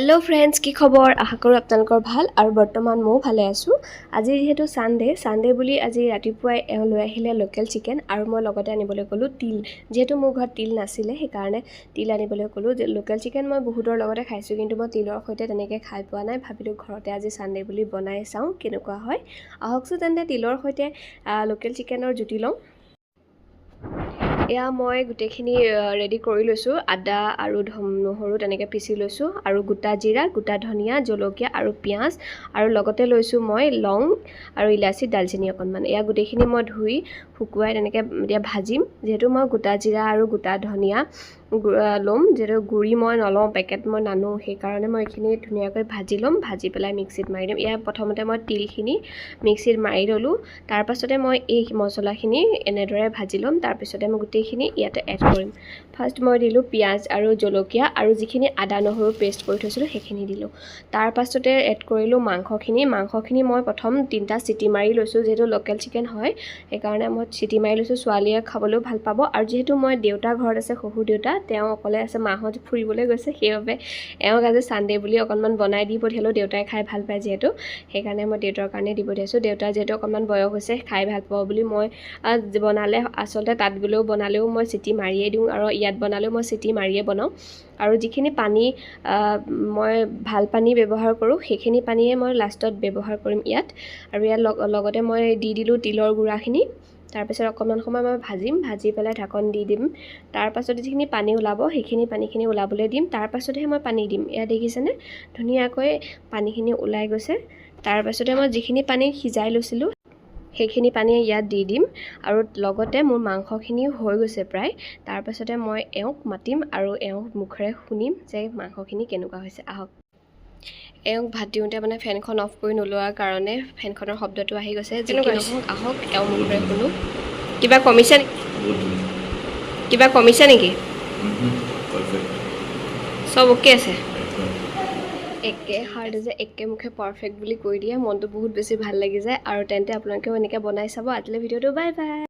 Hello friends की खबर आशा करूँ आपलोकर ভাল और बर्तमान मो भाले आसो। आज जेहेतु सानडे बुली आज रातिपुवाई लै आहिले लोकेल चिकेन और मैं लगते आनिबले कलो तिल। जेहेतु मोर घर तिल नासिले हेकारणे तिल आनिबले कलो। लोकेल चिकेन मैं बहुतर लगते खाइছো किन्तु मैं तिलर सहिते तेनेके खाइ पोৱা নাই। भाबिलो घरते आज सानडे बुली बनाइ चाওঁ केनेकुवा হয়। आहकसो तेन्ते तिलर सहिते लोकेल चिकेनर जुटी लওঁ। या मैं गोटेखिनि रेडी कर लैसो। आदा और নহৰু तेनेके पिसि लैसो और गोटा जीरा गोटा धनिया जलकिया और पियाज और लगते लैसो मैं लौंग और इलायची दालचिनी अकनमान। या गोटेखिनि मैं धुई शुकुवाई तेनेके এতিয়া भाजिम। जेहेतु मैं गोटा जीरा और गोटा धनिया लम जेहेतु गुड़ी मैं नलওঁ पेकेट मैं नानो हेकारणे मैं एखिनि धुनियाকৈ भाजी लम। भाजी पेলাই मिक्सित मारि दिम। या प्रथमते मैं तिलखिनि मिक्सित मारि ललो। तार पाछते मैं এই मसलाखिनि এনেদৰে भाजी लम। तार पिछते मैं गोटेखिनि ইয়াতে एड কৰিম। फार्स्ट मैं दिलो पियाज और जलकिया और जिखिनि आदा নহৰু पेस्ट কৰি থৈছিলো সেইখিনি দিলো। तार पाछते एड কৰিলো मांसखिनि मैं प्रथम 3টা सिटी मारि লৈছো। जेहेतु लोकेल चिकेन হয় हेकारणे मैं सिटी मारि লৈছো। ছোৱালীয়ে খাবলৈ ভাল পাব और जेहेतु मैं देउता घৰত আছে শহু देउता তেওঁ অকলে আছে মাহত ফুৰিবলৈ গৈছে সেইবাবে এওঁক আজি সানডে বুলি অকনমান বনাই দি পঠিয়ালো। দেউতাই খাই ভাল পায় যেহেতু সেইকাৰণে মই দেউতাৰ কাৰণে দি পঠিয়াইছো। দেউতা যেহেতু অকনমান বয়স হৈছে খাই ভাল পাব বুলি মই বনালে আসলতে তাত গলেও বনালেও মই সিটি মাৰিয়ে দিওঁ और ইয়াত বনালেও মই সিটি মাৰিয়ে বনাওঁ। और जिखिनि पानी मैं ভাল पानी व्यवहार करूँ সেইখিনি पानीয়ে मैं लास्टत व्यवहार करिम ইয়াত। और ইয়াर लगते मैं দি दिलो तिलर गुड़ाखिनि। तार पाছত अकनमान समय मैं भाजिम। भाजी पेलाई ढाकन দি दिम। तार पाছত जिखिनि पानी ओलाब সেইখিনি पानीखिनि ओलाबले दिम। तार पाছতহে मैं पानी दिम। या देखिছেনে धुनियाকৈ पानीखिनि ओলাই গৈছে। तार पाছতে मैं जिखिनि पानी सिजाइ লৈছিলো সেইখিনি पानी ইয়াত দি দিম। और लगते मोर मांसखिनि হৈ গৈছে प्राय। तार पाছতে मैं एওঁক मातिम और एওঁक मुखेৰে শুনিম যে मांसखिनि केनेकुवा হৈছে। आहक एওঁক भात दिওঁতে মানে ফেনখন অফ কৰি নলোৱাৰ কাৰণে ফেনখনৰ শব্দটো আহি গৈছে। आहक एওঁ मुखेৰে শুনো। কিবা কমিছে নেকি? सब ओके আছে। एके हार्ड जे एके मुखे परफेक्ट বুলি কৈ দিয়ে মনটো বহুত বেছি ভাল লাগি যায়। और तेन्ते आपलोकेও এনেকৈ বনাই চাব। আজিলৈ ভিডিঅ'টো बाय बाय।